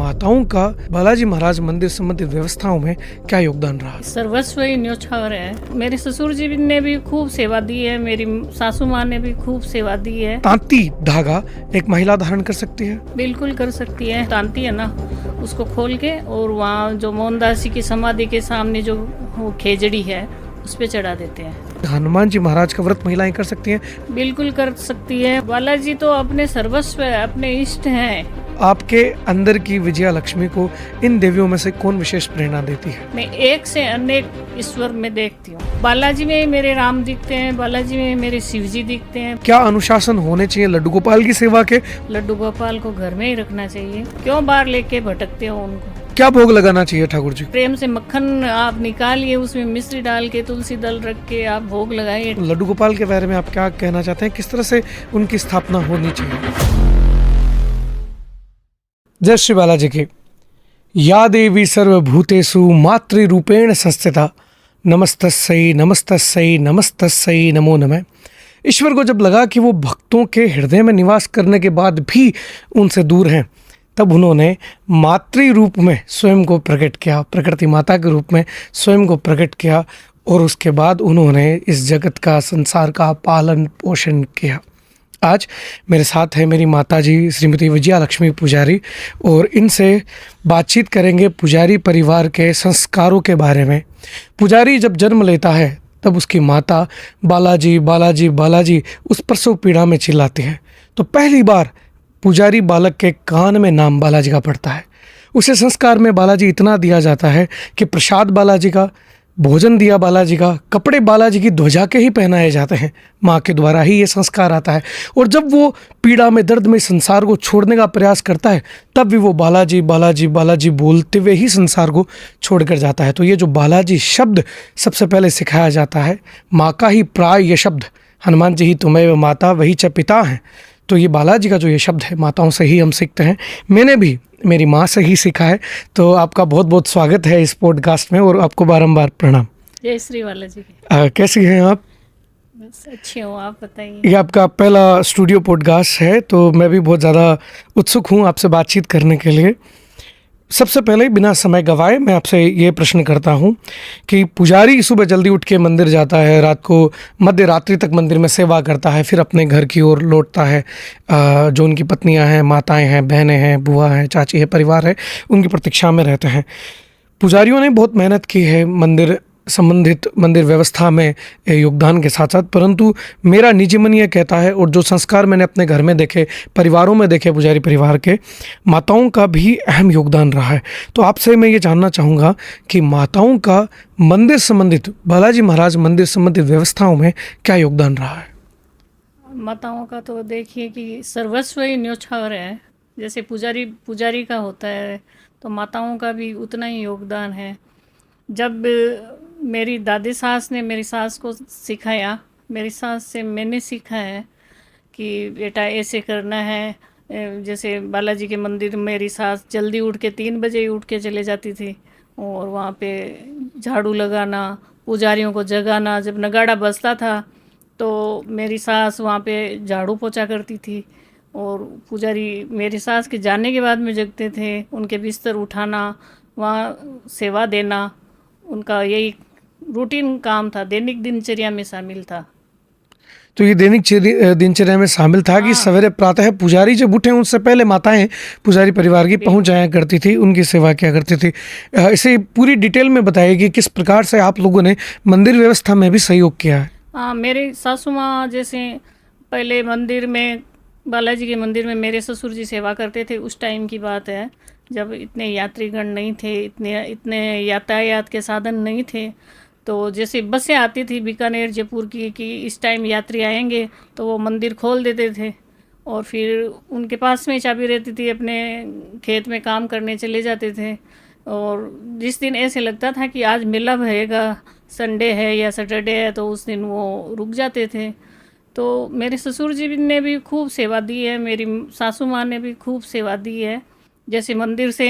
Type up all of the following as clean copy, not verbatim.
माताओं का बालाजी महाराज मंदिर संबंधित व्यवस्थाओं में क्या योगदान रहा? सर्वस्व ही न्योछावर है। मेरे ससुर जी ने भी खूब सेवा दी है, मेरी सासू माँ ने भी खूब सेवा दी है। तांती धागा एक महिला धारण कर सकती है? बिल्कुल कर सकती है। तांती है ना, उसको खोल के और वहाँ जो मोहनदास जी की समाधि के सामने जो वो खेजड़ी है उस पे चढ़ा देते हैं। हनुमान जी महाराज का व्रत महिलाएं कर सकती हैं? बिल्कुल कर सकती है। बालाजी तो अपने सर्वस्व है, अपने इष्ट हैं। आपके अंदर की विजया लक्ष्मी को इन देवियों में से कौन विशेष प्रेरणा देती है? मैं एक से अनेक ईश्वर में देखती हूँ। बालाजी में मेरे राम दिखते हैं, बालाजी में मेरे शिव जी दिखते हैं। क्या अनुशासन होने चाहिए लड्डू गोपाल की सेवा के? लड्डू गोपाल को घर में ही रखना चाहिए। क्यों बाहर लेके भटकते हो उनको? क्या भोग लगाना चाहिए ठाकुर जी? प्रेम से मक्खन आप निकालिए, उसमें मिश्री डाल के तुलसी दल रख के आप भोग लगाइए। लड्डू गोपाल के बारे में आप क्या कहना चाहते हैं? किस तरह से उनकी स्थापना होनी चाहिए? जय श्री बालाजी की। या देवी सर्वभूतेषु मातृरूपेण संस्थिता नमस्तस्यै नमस्तस्यै नमस्तस्यै नमो नमः। ईश्वर को जब लगा कि वो भक्तों के हृदय में निवास करने के बाद भी उनसे दूर हैं, तब उन्होंने मातृ रूप में स्वयं को प्रकट किया, प्रकृति माता के रूप में स्वयं को प्रकट किया और उसके बाद उन्होंने इस जगत का, संसार का पालन पोषण किया। आज मेरे साथ है मेरी माताजी श्रीमती विजया लक्ष्मी पुजारी और इनसे बातचीत करेंगे पुजारी परिवार के संस्कारों के बारे में। पुजारी जब जन्म लेता है तब उसकी माता बालाजी बालाजी बालाजी उस प्रसव पीड़ा में चिल्लाती है, तो पहली बार पुजारी बालक के कान में नाम बालाजी का पड़ता है। उसे संस्कार में बालाजी इतना दिया जाता है कि प्रसाद बालाजी का, भोजन दिया बालाजी का, कपड़े बालाजी की ध्वजा के ही पहनाए जाते हैं। माँ के द्वारा ही ये संस्कार आता है और जब वो पीड़ा में, दर्द में संसार को छोड़ने का प्रयास करता है तब भी वो बालाजी बालाजी बालाजी बोलते हुए ही संसार को छोड़कर जाता है। तो ये जो बालाजी शब्द सबसे पहले सिखाया जाता है, माँ का ही प्राय ये शब्द, हनुमान जी ही तुम्हें माता वही च पिता हैं। तो ये बालाजी का जो ये शब्द है माताओं से ही हम सीखते हैं। मैंने भी मेरी माँ से ही सीखा है। तो आपका बहुत बहुत स्वागत है इस पॉडकास्ट में और आपको बारंबार प्रणाम। जय श्री बालाजी। कैसी हैं आप? बस अच्छी हूँ, आप बताइए। ये आपका पहला स्टूडियो पॉडकास्ट है तो मैं भी बहुत ज़्यादा उत्सुक हूँ आपसे बातचीत करने के लिए। सबसे पहले बिना समय गंवाए मैं आपसे ये प्रश्न करता हूँ कि पुजारी सुबह जल्दी उठ के मंदिर जाता है, रात को मध्य रात्रि तक मंदिर में सेवा करता है, फिर अपने घर की ओर लौटता है। जो उनकी पत्नियाँ हैं, माताएं हैं, बहनें हैं, बुआ हैं, चाची है, परिवार है, उनकी प्रतीक्षा में रहते हैं। पुजारियों ने बहुत मेहनत की है मंदिर संबंधित मंदिर व्यवस्था में योगदान के साथ साथ, परंतु मेरा निजी मन ये कहता है और जो संस्कार मैंने अपने घर में देखे, परिवारों में देखे, पुजारी परिवार के, माताओं का भी अहम योगदान रहा है। तो आपसे मैं ये जानना चाहूँगा कि माताओं का मंदिर संबंधित, बालाजी महाराज मंदिर संबंधित व्यवस्थाओं में क्या योगदान रहा है? माताओं का तो देखिए कि सर्वस्व ही न्योछावर है। जैसे पुजारी का होता है तो माताओं का भी उतना ही योगदान है। जब मेरी दादी सास ने मेरी सास को सिखाया, मेरी सास से मैंने सीखा है कि बेटा ऐसे करना है। जैसे बालाजी के मंदिर मेरी सास जल्दी उठ के 3 बजे ही उठ के चले जाती थी और वहाँ पे झाड़ू लगाना, पुजारियों को जगाना। जब नगाड़ा बजता था तो मेरी सास वहाँ पे झाड़ू पोछा करती थी और पुजारी मेरी सास के जाने के बाद में जगते थे। उनके बिस्तर उठाना, वहाँ सेवा देना, उनका यही रूटीन काम था, दैनिक दिनचर्या में शामिल था। तो ये दैनिक दिनचर्या में शामिल था कि सवेरे प्रातः पुजारी जब उठे उससे पहले माताएं पुजारी परिवार की पहुंच जाया करती थी, उनकी सेवा किया करती थी। इसे पूरी डिटेल में बताइए कि किस प्रकार से आप लोगों ने मंदिर व्यवस्था में भी सहयोग किया है। हाँ, मेरी सासू माँ जैसे पहले मंदिर में, बालाजी के मंदिर में मेरे ससुर जी सेवा करते थे। उस टाइम की बात है जब इतने यात्रीगण नहीं थे, इतने यातायात के साधन नहीं थे। तो जैसे बसें आती थी बीकानेर जयपुर की कि इस टाइम यात्री आएंगे, तो वो मंदिर खोल देते थे और फिर उनके पास में चाबी रहती थी, अपने खेत में काम करने चले जाते थे। और जिस दिन ऐसे लगता था कि आज मेला भरेगा, संडे है या सैटरडे है, तो उस दिन वो रुक जाते थे। तो मेरे ससुर जी ने भी खूब सेवा दी है, मेरी सासू माँ ने भी खूब सेवा दी है। जैसे मंदिर से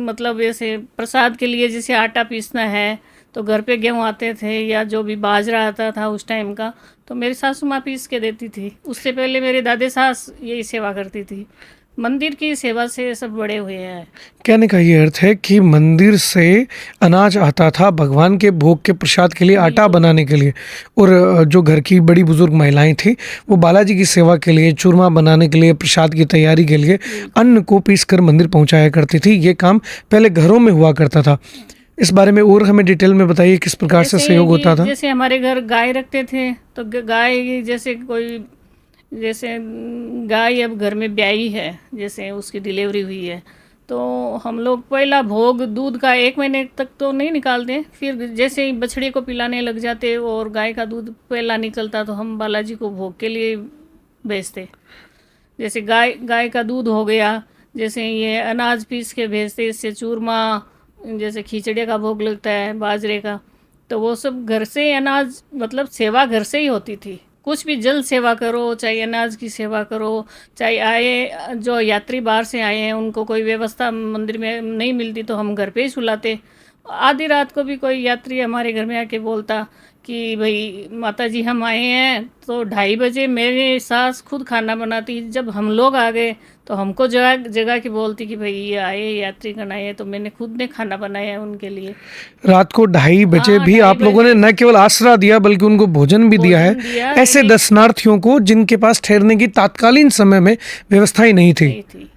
मतलब ऐसे प्रसाद के लिए जैसे आटा पीसना है तो घर पे गेहूँ आते थे या जो भी बाजरा आता था उस टाइम का, तो मेरी सासू माँ पीस के देती थी। उससे पहले मेरी दादी सास यही सेवा करती थी। मंदिर की सेवा से सब बड़े हुए हैं। कहने का ये अर्थ है कि मंदिर से अनाज आता था भगवान के भोग के प्रसाद के लिए, आटा बनाने के लिए, और जो घर की बड़ी बुजुर्ग महिलाएं थी वो बालाजी की सेवा के लिए, चूरमा बनाने के लिए, प्रसाद की तैयारी के लिए अन्न को पीस कर मंदिर पहुंचाया करती थी। ये काम पहले घरों में हुआ करता था। इस बारे में और हमें डिटेल में बताइए किस प्रकार से जैसे सहयोग होता था। जैसे हमारे घर गाय रखते थे, तो गाय जैसे कोई, जैसे गाय अब घर में ब्याई है, जैसे उसकी डिलीवरी हुई है, तो हम लोग पहला भोग दूध का 1 महीने तक तो नहीं निकालते, फिर जैसे ही बछड़े को पिलाने लग जाते और गाय का दूध पहला निकलता तो हम बालाजी को भोग के लिए भेजते। जैसे गाय का दूध हो गया, जैसे ये अनाज पीस के भेजते, इससे चूरमा, जैसे खिचड़ी का भोग लगता है बाजरे का, तो वो सब घर से अनाज, मतलब सेवा घर से ही होती थी। कुछ भी जल सेवा करो, चाहे अनाज की सेवा करो, चाहे आए जो यात्री बाहर से आए हैं उनको कोई व्यवस्था मंदिर में नहीं मिलती तो हम घर पे ही सुलाते। आधी रात को भी कोई यात्री हमारे घर में आके बोलता कि भाई माता जी हम आए हैं, तो 2:30 बजे मेरी सास खुद खाना बनाती। जब हम लोग आ गए तो हमको जगह की बोलती कि भाई ये आए यात्रीगण आए, तो मैंने खुद ने खाना बनाया है उनके लिए। रात को 2:30 बजे हाँ, भी 2:30 आप लोगों ने न केवल आसरा दिया बल्कि उनको भोजन भी दिया है, ऐसे लेकिन दर्शनार्थियों को जिनके पास ठहरने की तात्कालीन समय में व्यवस्था ही नहीं थी। नहीं थी।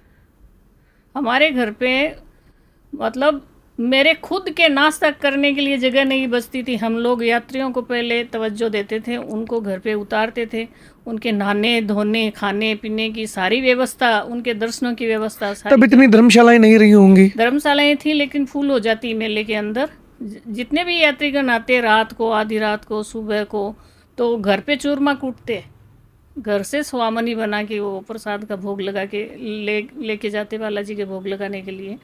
हमारे घर पे मतलब मेरे खुद के नाश्ता करने के लिए जगह नहीं बचती थी। हम लोग यात्रियों को पहले तवज्जो देते थे, उनको घर पे उतारते थे, उनके नहाने धोने खाने पीने की सारी व्यवस्था, उनके दर्शनों की व्यवस्था सारी। तब इतनी धर्मशालाएं नहीं रही होंगी। धर्मशालाएं थी लेकिन फुल हो जाती मेले के अंदर। जितने भी यात्रीगण आते रात को, आधी रात को, सुबह को, तो घर पे चूरमा कूटते, घर से स्वामनी बना के वो प्रसाद का भोग लगा के लेके जाते बालाजी के भोग लगाने के लिए।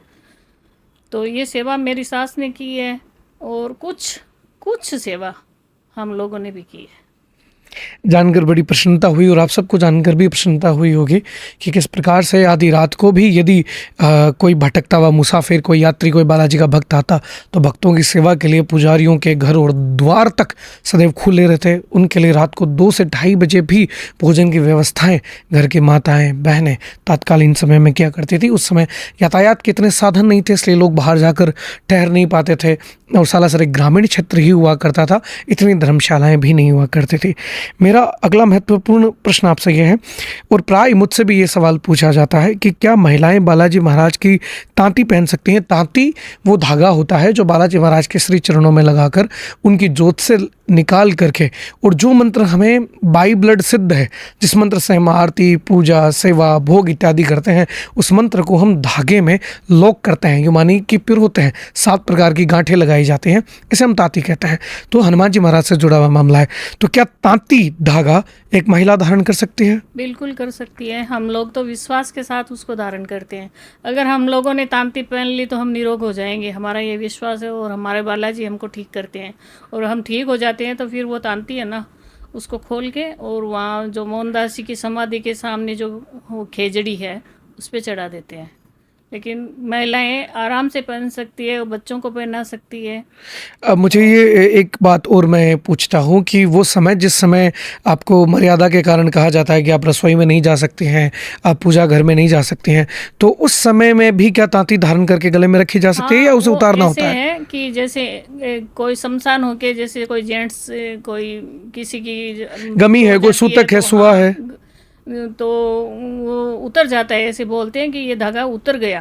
तो ये सेवा मेरी सास ने की है और कुछ सेवा हम लोगों ने भी की है। जानकर बड़ी प्रसन्नता हुई और आप सबको जानकर भी प्रसन्नता हुई होगी कि किस प्रकार से आधी रात को भी यदि कोई भटकता हुआ मुसाफिर, कोई यात्री, कोई बालाजी का भक्त आता तो भक्तों की सेवा के लिए पुजारियों के घर और द्वार तक सदैव खुले रहते। उनके लिए रात को 2 से 2:30 बजे भी भोजन की व्यवस्थाएं घर की माताएं बहनें तात्कालीन समय में किया करती थी। उस समय यातायात के इतने साधन नहीं थे, इसलिए लोग बाहर जाकर ठहर नहीं पाते थे और सालासर एक ग्रामीण क्षेत्र ही हुआ करता था, इतनी धर्मशालाएं भी नहीं हुआ करती थी। मेरा अगला महत्वपूर्ण प्रश्न आपसे यह है, और प्राय मुझसे भी ये सवाल पूछा जाता है कि क्या महिलाएं बालाजी महाराज की तांती पहन सकती हैं? तांती वो धागा होता है जो बालाजी महाराज के श्री चरणों में लगाकर उनकी जोत से निकाल करके, और जो मंत्र हमें बाई ब्लड सिद्ध है, जिस मंत्र से हम आरती, पूजा, सेवा, भोग इत्यादि करते हैं, उस मंत्र को हम धागे में लॉक करते हैं, मानी कि पिर होते हैं, 7 प्रकार की गांठें लगाई जाती हैं, इसे हम तांती कहते हैं। तो हनुमान जी महाराज से जुड़ा हुआ मामला है, तो क्या तांती धागा एक महिला धारण कर सकती है? बिल्कुल कर सकती है। हम लोग तो विश्वास के साथ उसको धारण करते हैं। अगर हम लोगों ने तांती पहन ली तो हम निरोग हो जाएंगे, हमारा ये विश्वास है, और हमारे बालाजी हमको ठीक करते हैं। और हम ठीक हो जाते हैं तो फिर वो तांती है ना, उसको खोल के और वहाँ जो मोहनदास जी की समाधि के सामने जो वो खेजड़ी है उस पर चढ़ा देते हैं। लेकिन महिलाएं आराम से पहन सकती है, बच्चों को पहना सकती है। अब मुझे ये एक बात और मैं पूछता हूँ कि वो समय, जिस समय आपको मर्यादा के कारण कहा जाता है कि आप रसोई में नहीं जा सकते हैं, आप पूजा घर में नहीं जा सकते हैं, तो उस समय में भी क्या तांती धारण करके गले में रखी जा सकती है या उसे उतारना होता है? कि जैसे कोई शमशान होके, जैसे कोई जेंट्स, कोई किसी की गमी है, कोई सूतक है, सुआ है, तो वो उतर जाता है, ऐसे बोलते हैं कि ये धागा उतर गया,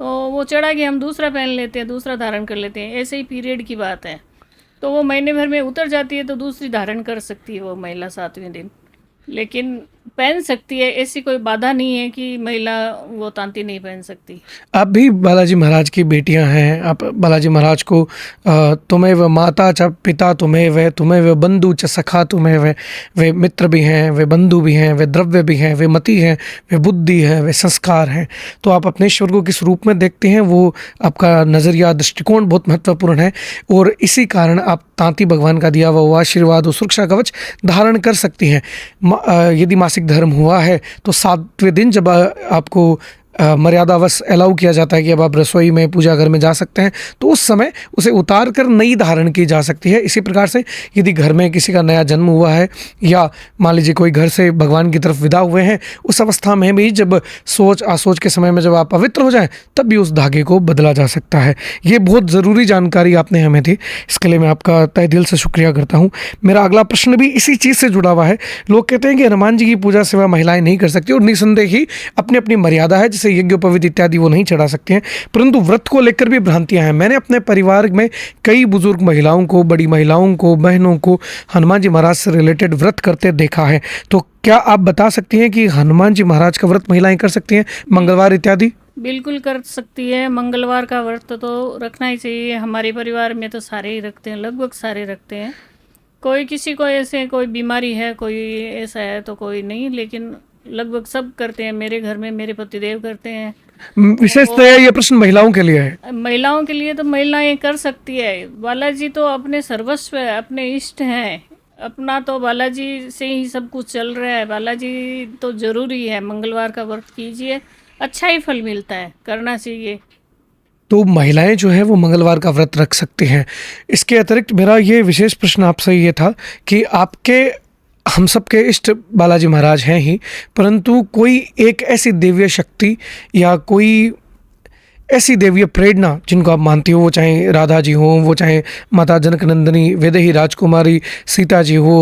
तो वो चढ़ा के हम दूसरा पहन लेते हैं, दूसरा धारण कर लेते हैं। ऐसे ही पीरियड की बात है, तो वो महीने भर में उतर जाती है तो दूसरी धारण कर सकती है वो महिला 7वें दिन, लेकिन पहन सकती है। ऐसी कोई बाधा नहीं है कि महिला वो तांती नहीं पहन सकती। आप भी बालाजी महाराज की बेटियां हैं, आप बालाजी महाराज को तुम्हें व माता च पिता तुम्हें व बंधु च सखा तुम्हें वे मित्र भी हैं, वे बंधु भी हैं, वे द्रव्य भी हैं, वे मति हैं, वे बुद्धि है, वे संस्कार हैं। तो आप अपने ईश्वर को किस रूप में देखते हैं, वो आपका नज़रिया, दृष्टिकोण बहुत महत्वपूर्ण है, और इसी कारण आप तांती भगवान का दिया हुआ आशीर्वाद और सुरक्षा कवच धारण कर सकती हैं। यदि मासिक धर्म हुआ है तो 7वें दिन जब आपको मर्यादावश अलाउ किया जाता है कि अब आप रसोई में पूजा घर में जा सकते हैं, तो उस समय उसे उतार कर नई धारण की जा सकती है। इसी प्रकार से यदि घर में किसी का नया जन्म हुआ है या मान लीजिए कोई घर से भगवान की तरफ विदा हुए हैं, उस अवस्था में भी जब सोच आसोच के समय में जब आप पवित्र हो जाएं, तब भी उस धागे को बदला जा सकता है। ये बहुत ज़रूरी जानकारी आपने हमें दी, इसके लिए मैं आपका तहे दिल से शुक्रिया करता हूँ। मेरा अगला प्रश्न भी इसी चीज़ से जुड़ा हुआ है। लोग कहते हैं कि हनुमान जी की पूजा सेवा महिलाएं नहीं कर सकती, और निसंदेह ही अपनी अपनी मर्यादा है, जैसे यज्ञोपवीत इत्यादि वो नहीं चढ़ा सकती हैं, परंतु व्रत को लेकर भी भ्रांतियां हैं। मैंने अपने परिवार में कई बुजुर्ग महिलाओं को, बड़ी महिलाओं को, बहनों को हनुमान जी महाराज से रिलेटेड व्रत करते देखा है। तो क्या आप बता सकती हैं कि हनुमान जी महाराज का व्रत महिलाएं कर सकती हैं, मंगलवार इत्यादि? बिल्कुल कर सकती है। मंगलवार का व्रत तो रखना ही चाहिए। हमारे परिवार में तो सारे ही रखते हैं, लगभग सारे रखते हैं। कोई किसी को ऐसे कोई बीमारी है, कोई ऐसा है तो कोई नहीं, लेकिन लगभग सब करते हैं। मेरे घर में मेरे पतिदेव करते हैं। विशेषतः ये प्रश्न महिलाओं के लिए है। महिलाओं के लिए तो महिलाएं कर सकती है। बालाजी तो अपने सर्वस्व है, अपने इष्ट हैं। अपना तो बालाजी से ही सब कुछ चल रहा है। बालाजी तो जरूरी है। मंगलवार का व्रत कीजिए, अच्छा ही फल मिलता है, करना चाहिए। तो महिलाएं जो है वो मंगलवार का व्रत रख सकती हैं। इसके अतिरिक्त मेरा ये विशेष प्रश्न आपसे ये था कि आपके हम सब के इष्ट बालाजी महाराज हैं ही, परंतु कोई एक ऐसी दिव्य शक्ति या कोई ऐसी देवीय प्रेरणा जिनको आप मानती हो, वो चाहे राधा जी हो, वो चाहे माता जनक नंदिनी वैदेही राजकुमारी सीता जी हो,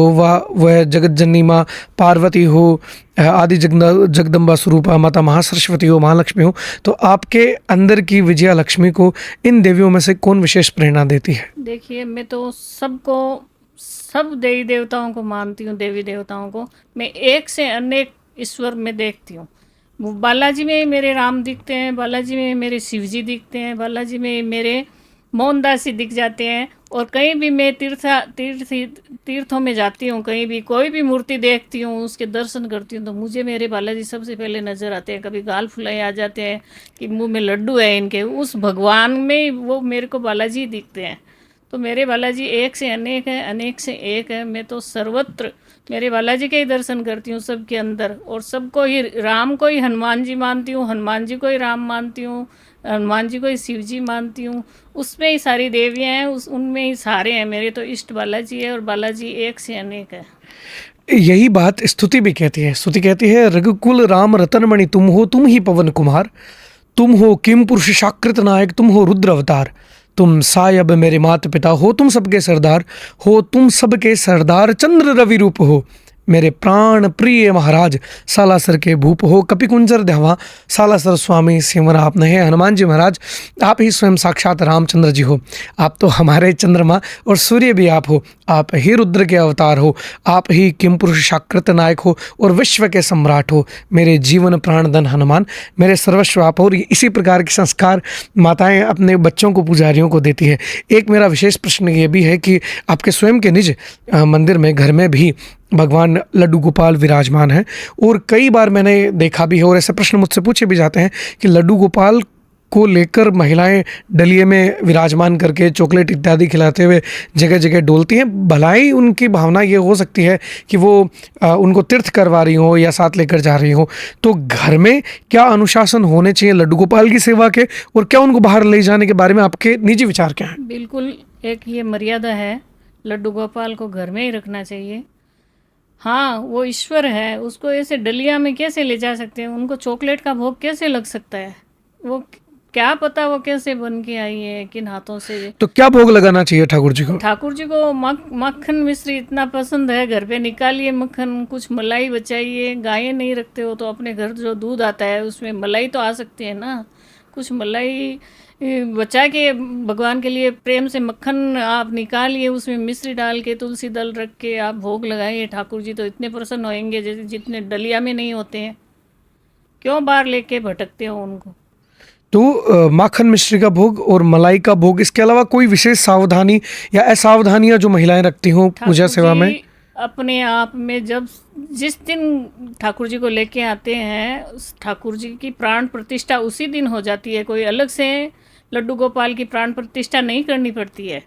वह जगत जननी माँ पार्वती हो, आदि जगदम्बा स्वरूपा माता महासरस्वती हो, महालक्ष्मी हो, तो आपके अंदर की विजया लक्ष्मी को इन देवियों में से कौन विशेष प्रेरणा देती है? देखिए, मैं तो सब देवी देवताओं को मानती हूँ। देवी देवताओं को मैं एक से अनेक ईश्वर में देखती हूँ। वो बालाजी में मेरे राम दिखते हैं, बालाजी में मेरे शिवजी दिखते हैं, बालाजी में मेरे मोहनदास जी दिख जाते हैं। और कहीं भी मैं तीर्थों में जाती हूँ, कहीं भी कोई भी मूर्ति देखती हूँ, उसके दर्शन करती हूँ, तो मुझे मेरे बालाजी सबसे पहले नज़र आते हैं। कभी गाल फुलाए आ जाते हैं कि मुंह में लड्डू है इनके, उस भगवान में वो मेरे को बालाजी दिखते हैं। तो मेरे बालाजी एक से अनेक है, अनेक से एक है। मैं तो सर्वत्र मेरे बालाजी के ही दर्शन करती हूँ, सबके अंदर। और सबको ही, राम को ही हनुमान जी मानती हूँ, हनुमान जी को ही राम मानती हूँ, हनुमान जी को ही शिव जी मानती हूँ। उसमें ही सारी देवियाँ हैं, उनमें ही सारे हैं। मेरे तो इष्ट बालाजी है, और बालाजी एक से अनेक है। यही बात स्तुति भी कहती है। स्तुति कहती है, रघुकुल राम रतनमणि तुम हो, तुम ही पवन कुमार, तुम हो किम पुरुष शाकृत नायक, तुम हो रुद्र अवतार, तुम सायब मेरे माता पिता हो, तुम सबके सरदार हो, तुम सबके सरदार, चंद्र रवि रूप हो, मेरे प्राण प्रिय महाराज, सालासर के भूप हो, कपिकुंजर देवा, सालासर स्वामी सिमर आप नहीं। हनुमान जी महाराज, आप ही स्वयं साक्षात रामचंद्र जी हो। आप तो हमारे चंद्रमा और सूर्य भी आप हो, आप ही रुद्र के अवतार हो, आप ही किम पुरुष शाकृत नायक हो और विश्व के सम्राट हो। मेरे जीवन प्राण धन हनुमान, मेरे सर्वस्व आप हो। और इसी प्रकार के संस्कार माताएं अपने बच्चों को, पुजारियों को देती है। एक मेरा विशेष प्रश्न ये भी है कि आपके स्वयं के निज मंदिर में, घर में भी भगवान लड्डू गोपाल विराजमान हैं, और कई बार मैंने देखा भी है, और ऐसे प्रश्न मुझसे पूछे भी जाते हैं कि लड्डू गोपाल को लेकर महिलाएं डलिए में विराजमान करके चॉकलेट इत्यादि खिलाते हुए जगह जगह डोलती हैं। भलाई उनकी भावना ये हो सकती है कि वो उनको तीर्थ करवा रही हो या साथ लेकर जा रही हो। तो घर में क्या अनुशासन होने चाहिए लड्डू गोपाल की सेवा के, और क्या उनको बाहर ले जाने के बारे में आपके निजी विचार क्या हैं? बिल्कुल, एक ये मर्यादा है, लड्डू गोपाल को घर में ही रखना चाहिए। हाँ, वो ईश्वर है, उसको ऐसे डलिया में कैसे ले जा सकते हैं? उनको चॉकलेट का भोग कैसे लग सकता है? वो क्या पता वो कैसे बन के आई है, किन हाथों से। तो क्या भोग लगाना चाहिए ठाकुर जी को? ठाकुर जी को मक्खन मिश्री इतना पसंद है, घर पे निकालिए मक्खन, कुछ मलाई बचाइए। गायें नहीं रखते हो तो अपने घर जो दूध आता है उसमें मलाई तो आ सकती है ना, कुछ मलाई बचा के भगवान के लिए प्रेम से मक्खन आप निकालिए, उसमें मिश्री डाल के, तुलसी दल रख के आप भोग लगाइए। ठाकुर जी तो इतने प्रसन्न होंगे जैसे जितने डलिया में नहीं होते हैं। क्यों बाहर लेके भटकते हो उनको? तो माखन मिश्री का भोग और मलाई का भोग, इसके अलावा कोई विशेष सावधानी या असावधानियां जो महिलाएं रखती हों पूजा सेवा में? अपने आप में जब जिस दिन ठाकुर जी को लेके आते हैं, उस ठाकुर जी की प्राण प्रतिष्ठा उसी दिन हो जाती है। कोई अलग से लड्डू गोपाल की प्राण प्रतिष्ठा नहीं करनी पड़ती है।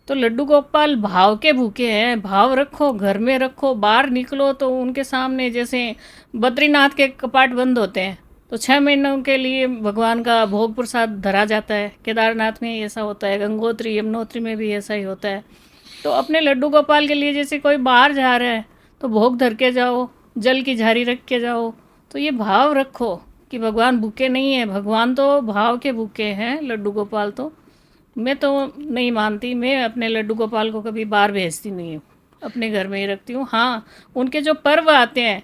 तो लड्डू गोपाल भाव के भूखे हैं। भाव रखो, घर में रखो, बाहर निकलो तो उनके सामने जैसे बद्रीनाथ के कपाट बंद होते हैं, तो 6 महीनों के लिए भगवान का भोग प्रसाद धरा जाता है। केदारनाथ में ऐसा होता है, गंगोत्री यमुनोत्री में भी ऐसा ही होता है। तो अपने लड्डू गोपाल के लिए जैसे कोई बाहर जा रहा है तो भोग धर के जाओ, जल की झारी रख के जाओ, तो ये भाव रखो कि भगवान भूखे नहीं है। भगवान तो भाव के भूखे हैं, लड्डू गोपाल तो मैं तो नहीं मानती। मैं अपने लड्डू गोपाल को कभी बाहर भेजती नहीं हूँ, अपने घर में ही रखती हूँ। हाँ, उनके जो पर्व आते हैं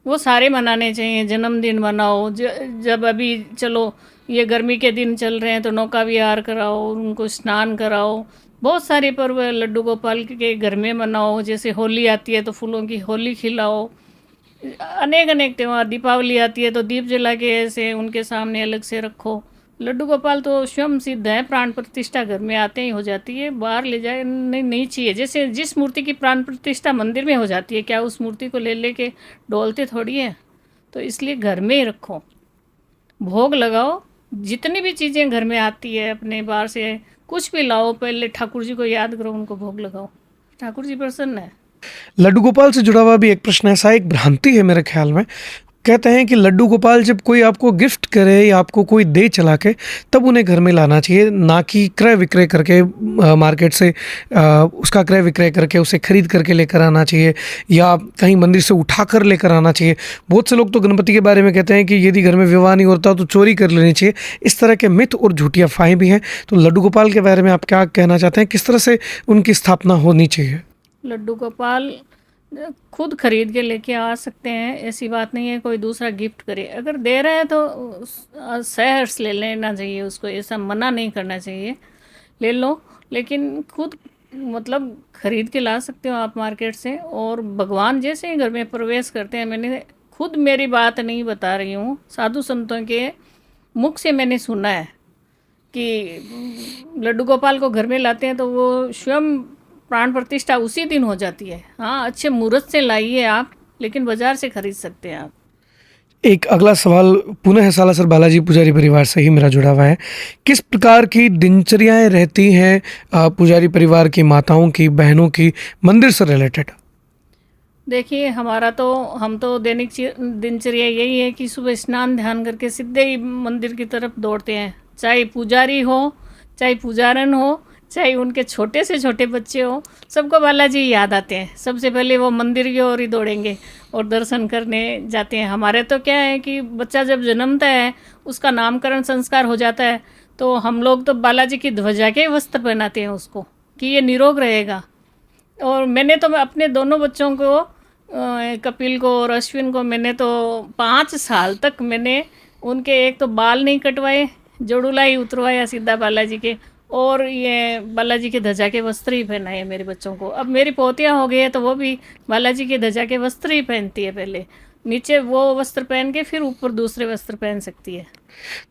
वो सारे मनाने चाहिए। जन्मदिन मनाओ, जब अभी चलो ये गर्मी के दिन चल रहे हैं तो नौका विहार कराओ, उनको स्नान कराओ। बहुत सारे पर्व लड्डू गोपाल के घर में मनाओ। जैसे होली आती है तो फूलों की होली खिलाओ। अनेक अनेक त्यौहार, दीपावली आती है तो दीप जला के ऐसे उनके सामने अलग से रखो। लड्डू गोपाल तो स्वयं सिद्ध है, प्राण प्रतिष्ठा घर में आते ही हो जाती है, बाहर ले जाए नहीं चाहिए। जैसे जिस मूर्ति की प्राण प्रतिष्ठा मंदिर में हो जाती है, क्या उस मूर्ति को ले के डोलते थोड़ी है? तो इसलिए घर में ही रखो, भोग लगाओ। जितनी भी चीज़ें घर में आती है अपने बाहर से कुछ भी लाओ, पहले ठाकुर जी को याद करो, उनको भोग लगाओ, ठाकुर जी प्रसन्न है। लड्डू गोपाल से जुड़ा हुआ भी एक प्रश्न ऐसा, एक भ्रांति है मेरे ख्याल में। कहते हैं कि लड्डू गोपाल जब कोई आपको गिफ्ट करे या आपको कोई दे चला के, तब उन्हें घर में लाना चाहिए, ना कि क्रय विक्रय करके मार्केट से उसका क्रय विक्रय करके उसे खरीद करके लेकर आना चाहिए या कहीं मंदिर से उठा कर लेकर आना चाहिए। बहुत से लोग तो गणपति के बारे में कहते हैं कि यदि घर में विवाह नहीं होता तो चोरी कर लेनी चाहिए। इस तरह के मिथ और झूठी अफवाहें भी हैं। तो लड्डू गोपाल के बारे में आप क्या कहना चाहते हैं, किस तरह से उनकी स्थापना होनी चाहिए? लड्डू गोपाल खुद खरीद के लेके आ सकते हैं, ऐसी बात नहीं है कोई दूसरा गिफ्ट करे। अगर दे रहा है तो सहर्ष ले लेना चाहिए, उसको ऐसा मना नहीं करना चाहिए, ले लो। लेकिन खुद मतलब खरीद के ला सकते हो आप मार्केट से। और भगवान जैसे ही घर में प्रवेश करते हैं, मैंने खुद, मेरी बात नहीं बता रही हूँ, साधु संतों के मुख से मैंने सुना है कि लड्डू गोपाल को घर में लाते हैं तो वो स्वयं प्राण प्रतिष्ठा उसी दिन हो जाती है। हाँ, अच्छे मुहूर्त से लाइए आप, लेकिन बाजार से खरीद सकते हैं आप। एक अगला सवाल पुनः सालासर बालाजी पुजारी परिवार से ही मेरा जुड़ा हुआ है। किस प्रकार की दिनचर्याएं रहती हैं पुजारी परिवार की माताओं की, बहनों की, मंदिर से रिलेटेड? देखिए, हम तो दैनिक दिनचर्या यही है कि सुबह स्नान ध्यान करके सीधे ही मंदिर की तरफ दौड़ते हैं। चाहे पुजारी हो, चाहे पुजारन हो, चाहे उनके छोटे से छोटे बच्चे हो, सबको बालाजी याद आते हैं। सबसे पहले वो मंदिर की ओर ही दौड़ेंगे और दर्शन करने जाते हैं। हमारे तो क्या है कि बच्चा जब जन्मता है, उसका नामकरण संस्कार हो जाता है, तो हम लोग तो बालाजी की ध्वजा के वस्त्र पहनाते हैं उसको, कि ये निरोग रहेगा। और मैंने तो अपने दोनों बच्चों को, कपिल को और अश्विन को, मैंने तो 5 साल तक मैंने उनके एक तो बाल नहीं कटवाए, जोड़ूला ही उतरवाया सीधा बालाजी के, और ये बालाजी के ध्वजा के वस्त्र ही पहनाए मेरे बच्चों को। अब मेरी पोतियाँ हो गई है तो वो भी बालाजी के ध्वजा के वस्त्र ही पहनती है, पहले नीचे वो वस्त्र पहन के फिर ऊपर दूसरे वस्त्र पहन सकती है।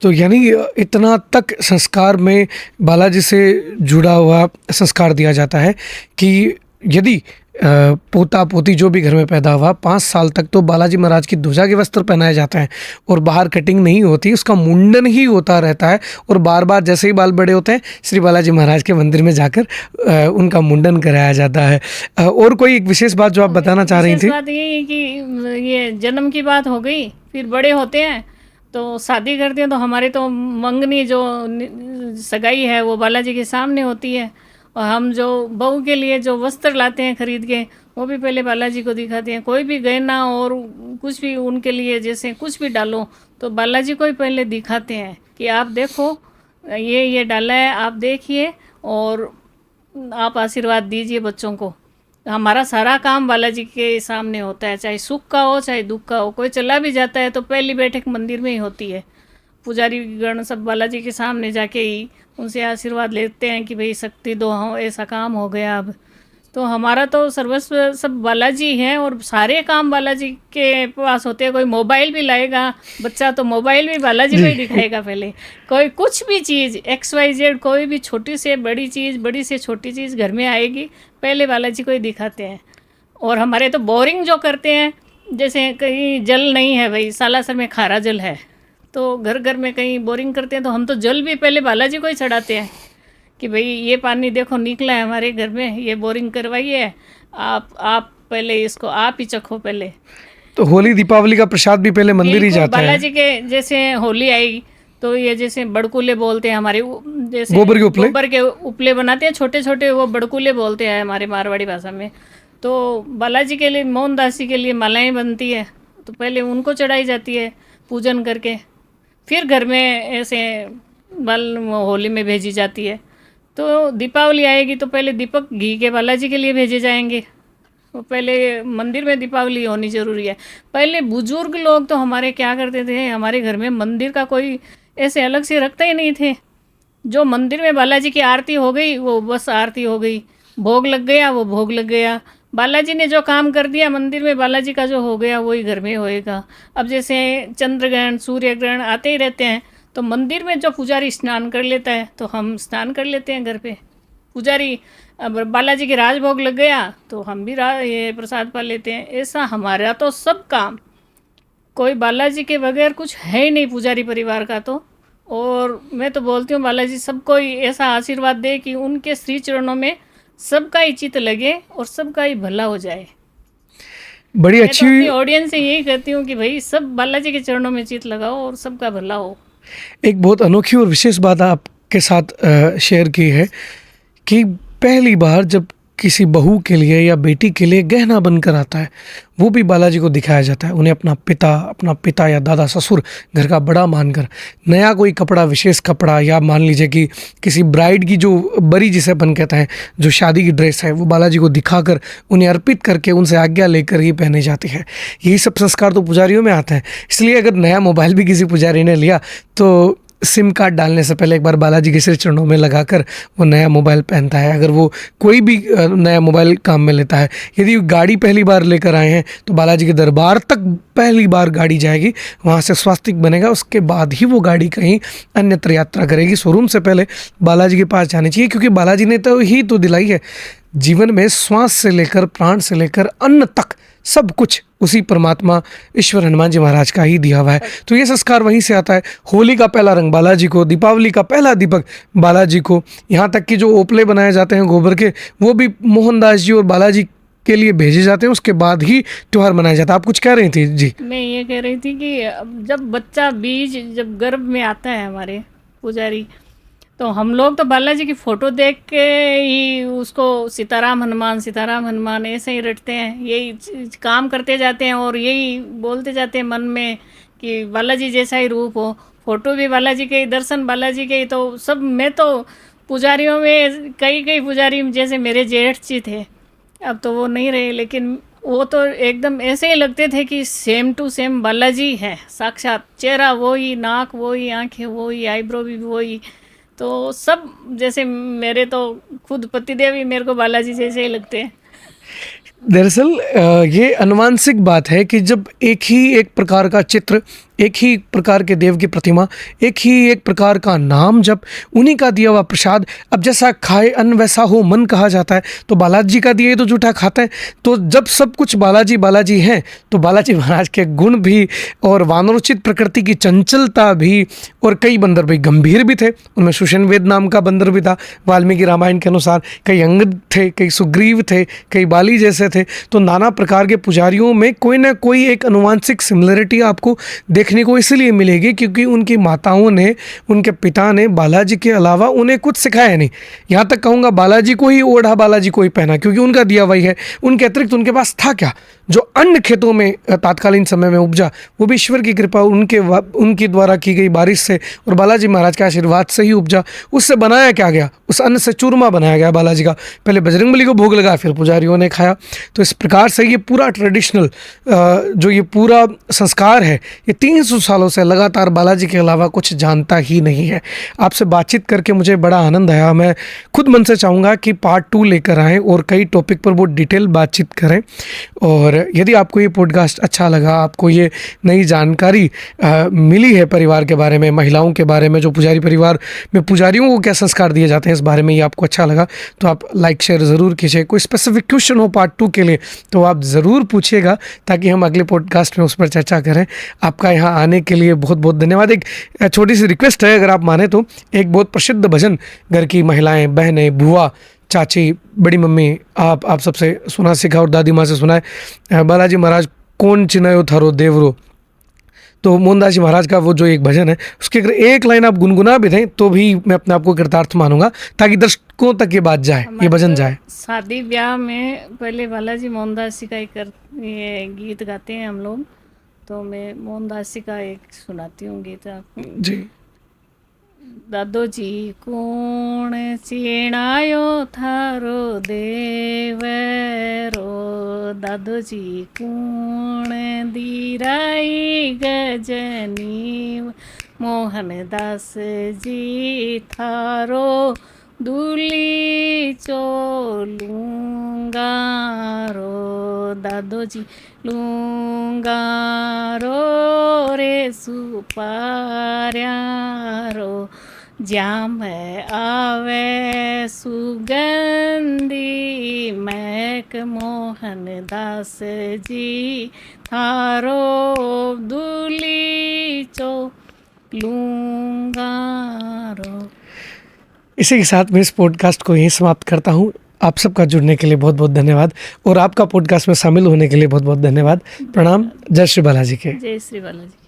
तो यानी इतना तक संस्कार में बालाजी से जुड़ा हुआ संस्कार दिया जाता है कि यदि पोता पोती जो भी घर में पैदा हुआ, 5 साल तक तो बालाजी महाराज की ध्वजा के वस्त्र पहनाए जाते हैं और बाहर कटिंग नहीं होती, उसका मुंडन ही होता रहता है। और बार बार जैसे ही बाल बड़े होते हैं, श्री बालाजी महाराज के मंदिर में जाकर उनका मुंडन कराया जाता है। और कोई एक विशेष बात जो आप बताना चाह रही थी? बात यही है कि ये जन्म की बात हो गई, फिर बड़े होते हैं तो शादी करते हैं, तो हमारे तो मंगनी जो सगाई है वो बालाजी के सामने होती है। और हम जो बहू के लिए जो वस्त्र लाते हैं खरीद के, वो भी पहले बालाजी को दिखाते हैं। कोई भी गहना और कुछ भी उनके लिए, जैसे कुछ भी डालो तो बालाजी को ही पहले दिखाते हैं कि आप देखो, ये डाला है, आप देखिए और आप आशीर्वाद दीजिए बच्चों को। हमारा सारा काम बालाजी के सामने होता है, चाहे सुख का हो चाहे दुख का हो। कोई चला भी जाता है तो पहली बैठक मंदिर में ही होती है। पुजारी गण सब बालाजी के सामने जाके ही उनसे आशीर्वाद लेते हैं कि भाई शक्ति दो, हो ऐसा काम हो गया। अब तो हमारा तो सर्वस्व सब बालाजी हैं और सारे काम बालाजी के पास होते हैं। कोई मोबाइल भी लाएगा बच्चा तो मोबाइल भी बालाजी को ही दिखाएगा पहले। कोई कुछ भी चीज़ XYZ, कोई भी छोटी से बड़ी चीज़, बड़ी से छोटी चीज़ घर में आएगी, पहले बालाजी को ही दिखाते हैं। और हमारे तो बोरिंग जो करते हैं, जैसे कहीं जल नहीं है, भाई सालासर में खारा जल है, तो घर घर में कहीं बोरिंग करते हैं तो हम तो जल भी पहले बालाजी को ही चढ़ाते हैं कि भाई ये पानी देखो निकला है हमारे घर में, ये बोरिंग करवाइए आप पहले इसको आप ही चखो पहले। तो होली दीपावली का प्रसाद भी पहले मंदिर ही बिल्कुल, जाता है। बालाजी के जैसे होली आई तो ये जैसे बड़कुले बोलते हैं हमारे जैसे गोबर के उपले? गोबर के उपले बनाते हैं छोटे छोटे, वो बड़कुले बोलते हैं हमारे मारवाड़ी भाषा में। तो बालाजी के लिए, मोहनदासी के लिए मालाएं बनती है, तो पहले उनको चढ़ाई जाती है पूजन करके, फिर घर में ऐसे होली में भेजी जाती है। तो दीपावली आएगी तो पहले दीपक घी के बालाजी के लिए भेजे जाएंगे, तो पहले मंदिर में दीपावली होनी ज़रूरी है। पहले बुजुर्ग लोग तो हमारे क्या करते थे, हमारे घर में मंदिर का कोई ऐसे अलग से रखते ही नहीं थे। जो मंदिर में बालाजी की आरती हो गई वो बस आरती हो गई, भोग लग गया वो भोग लग गया, बालाजी ने जो काम कर दिया मंदिर में बालाजी का जो हो गया वही घर में होएगा। अब जैसे चंद्र ग्रहण सूर्य ग्रहण आते ही रहते हैं, तो मंदिर में जो पुजारी स्नान कर लेता है तो हम स्नान कर लेते हैं घर पे। पुजारी अब बालाजी के राजभोग लग गया तो हम भी ये प्रसाद पा लेते हैं। ऐसा हमारा तो सब काम, कोई बालाजी के बगैर कुछ है ही नहीं पुजारी परिवार का तो। और मैं तो बोलती हूँ बालाजी सबको ही ऐसा आशीर्वाद दे कि उनके श्री चरणों में सबका ही चित्त लगे और सबका ही भला हो जाए। बड़ी मैं तो अपनी अच्छी ऑडियंस से यही कहती हूँ कि भाई सब बालाजी के चरणों में चित्त लगाओ और सबका भला हो। एक बहुत अनोखी और विशेष बात आपके साथ शेयर की है कि पहली बार जब किसी बहू के लिए या बेटी के लिए गहना बनकर आता है, वो भी बालाजी को दिखाया जाता है। उन्हें अपना पिता या दादा ससुर घर का बड़ा मानकर नया कोई कपड़ा, विशेष कपड़ा, या मान लीजिए कि किसी ब्राइड की जो बरी जिसे अपन कहते हैं, जो शादी की ड्रेस है, वो बालाजी को दिखाकर उन्हें अर्पित करके उनसे आज्ञा लेकर ही पहनी जाती है। यही सब संस्कार तो पुजारियों में आता है। इसलिए अगर नया मोबाइल भी किसी पुजारी ने लिया तो सिम कार्ड डालने से पहले एक बार बालाजी के श्री चरणों में लगाकर वो नया मोबाइल पहनता है। अगर वो कोई भी नया मोबाइल काम में लेता है, यदि गाड़ी पहली बार लेकर आए हैं तो बालाजी के दरबार तक पहली बार गाड़ी जाएगी, वहाँ से स्वास्तिक बनेगा, उसके बाद ही वो गाड़ी कहीं अन्यत्र यात्रा करेगी। शोरूम से पहले बालाजी के पास जानी चाहिए, क्योंकि बालाजी ने तो ही तो दिलाई है जीवन में श्वास से लेकर प्राण से लेकर अन्न तक सब कुछ उसी परमात्मा ईश्वर हनुमान जी महाराज का ही दिया हुआ है। तो ये संस्कार वहीं से आता है। होली का पहला रंग बालाजी को, दीपावली का पहला दीपक बालाजी को, यहाँ तक कि जो ओपले बनाए जाते हैं गोबर के, वो भी मोहनदास जी और बालाजी के लिए भेजे जाते हैं। उसके बाद ही त्यौहार मनाया जाता है। आप कुछ कह रही थी जी? मैं ये कह रही थी कि जब बच्चा बीज जब गर्भ में आता है हमारे पुजारी, तो हम लोग तो बालाजी की फ़ोटो देख के ही उसको सीताराम हनुमान ऐसे ही रटते हैं, यही काम करते जाते हैं और यही बोलते जाते हैं मन में कि बालाजी जैसा ही रूप हो। फ़ोटो भी बालाजी के ही, दर्शन बालाजी के ही। तो सब, मैं तो पुजारियों में कई पुजारी जैसे मेरे जेठ जी थे, अब तो वो नहीं रहे, लेकिन वो तो एकदम ऐसे ही लगते थे कि सेम टू सेम बालाजी है साक्षात। चेहरा वही, नाक वही, आँखें वही, आईब्रो भी वही। तो सब जैसे मेरे तो खुद पतिदेव ही मेरे को बालाजी जैसे ही लगते हैं। दरअसल ये अनुवांशिक बात है कि जब एक प्रकार का चित्र, एक ही प्रकार के देव की प्रतिमा, एक प्रकार का नाम, जब उन्हीं का दिया हुआ प्रसाद, अब जैसा खाए अन्न वैसा हो मन कहा जाता है, तो बालाजी का दिए तो जूठा खाता है। तो जब सब कुछ बालाजी हैं, तो बालाजी महाराज के गुण भी और वानरोचित प्रकृति की चंचलता भी, और कई बंदर भाई गंभीर भी थे। उनमें सुषेणवेद नाम का बंदर भी था वाल्मीकि रामायण के अनुसार, कई अंगद थे, कई सुग्रीव थे, कई बाली जैसे थे। तो नाना प्रकार के पुजारियों में कोई ना कोई एक अनुवांशिक सिमिलरिटी आपको देखने को इसलिए मिलेगी क्योंकि उनकी माताओं ने, उनके पिता ने बालाजी के अलावा उन्हें कुछ सिखाया नहीं। यहाँ तक कहूँगा बालाजी को ही ओढ़ा, बालाजी को ही पहना, क्योंकि उनका दिया वही है। उनके अतिरिक्त उनके पास था क्या? जो अन्न खेतों में तात्कालीन समय में उपजा, वो भी ईश्वर की कृपा, उनके द्वारा की गई बारिश से और बालाजी महाराज के आशीर्वाद से ही उपजा। उससे बनाया क्या गया? उस अन्न से चूरमा बनाया गया बालाजी का। पहले बजरंगबली को भोग लगा, फिर पुजारियों ने खाया। तो इस प्रकार से ये पूरा ट्रेडिशनल जो ये पूरा संस्कार है, ये 300 सालों से लगातार बालाजी के अलावा कुछ जानता ही नहीं है। आपसे बातचीत करके मुझे बड़ा आनंद आया। मैं खुद मन से चाहूँगा कि पार्ट 2 लेकर आएँ और कई टॉपिक पर बहुत डिटेल बातचीत करें। और यदि आपको ये पॉडकास्ट अच्छा लगा, आपको ये नई जानकारी मिली है परिवार के बारे में, महिलाओं के बारे में, जो पुजारी परिवार में पुजारियों को क्या संस्कार दिए जाते हैं, इस बारे में ये आपको अच्छा लगा, तो आप लाइक शेयर ज़रूर कीजिए। कोई स्पेसिफिक क्वेश्चन हो पार्ट 2 के लिए तो आप ज़रूर पूछिएगा, ताकि हम अगले पॉडकास्ट में उस पर चर्चा करें। आपका यहाँ आने के लिए बहुत बहुत धन्यवाद। एक छोटी सी रिक्वेस्ट है, अगर आप माने तो, एक बहुत प्रसिद्ध भजन घर की महिलाएं, बहनें, बुआ, चाची, बड़ी मम्मी, आप सबसे सुना सीखा और दादी माँ से सुना है। बालाजी महाराज कौन चिनायो थारो देवरो। तो मोहनदास जी महाराज का वो जो एक भजन है, उसकी अगर एक लाइन आप गुनगुना भी दें तो भी मैं अपने आप को कृतार्थ मानूंगा, ताकि दर्शकों तक ये बात जाए, ये भजन जाए। शादी ब्याह में पहले बालाजी मोहनदास जी का ये गीत गाते हैं हम लोग, तो मैं मोहनदास जी का एक सुनाती हूँ गीत आपको। जी। दादो जी कौन चिणायो थारो देवरो, दादो जी कौन दीराई गजनी, मोहनदास जी थारो दूली चोलूंगा रो, दादो जी लूंगा रो रे सुपार्या रो, जाम आवे सुगंधी मैक, मोहनदास जी थारो दूली चो लूंगा रो। इसी के साथ मैं इस पॉडकास्ट को यहीं समाप्त करता हूँ। आप सबका जुड़ने के लिए बहुत बहुत धन्यवाद और आपका पॉडकास्ट में शामिल होने के लिए बहुत बहुत धन्यवाद। प्रणाम। जय श्री बालाजी के। जय श्री बालाजी।